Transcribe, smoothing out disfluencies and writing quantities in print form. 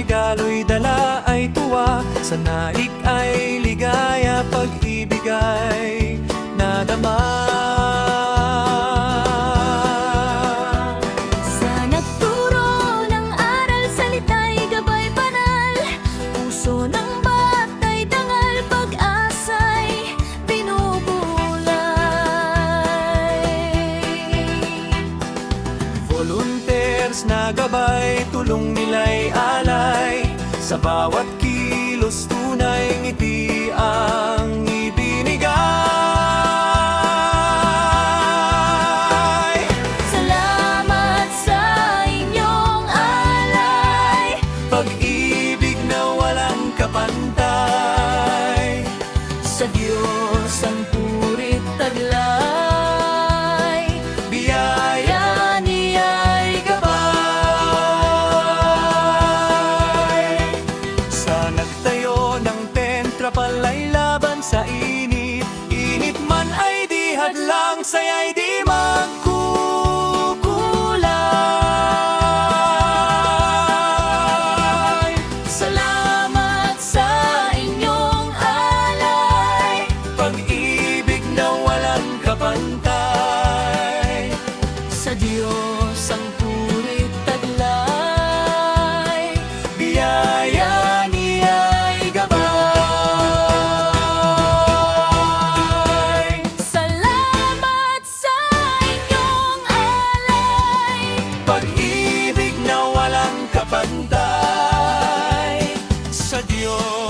regalo'y dala ay tuwa, sa naik ay ligaya, pag-ibig ay nadama. Sa nagturo ng aral, salita'y gabay banal, puso ng bata'y dangal, pag-asa'y binubulay. Volunteers na gabay, tulong nila'y alay, sa bawat kilos tunay ngiti ang ibinigay. Salamat sa inyong alay, Pag-ibig na walang kapantay, sa Diyos ang purit taglay, biyaya niya'y gabay. Sa nagtayo ng tent, trapalay laban sa init, init man ay di hadlang, saya'y di magkukulay. salamat sa inyong alay, Pag-ibig na walang kapantay, sa Diyos ang purit taglay, biyaya niya'y gabay. salamat sa inyong alay, Pag-ibig na walang kapantay, sa Diyos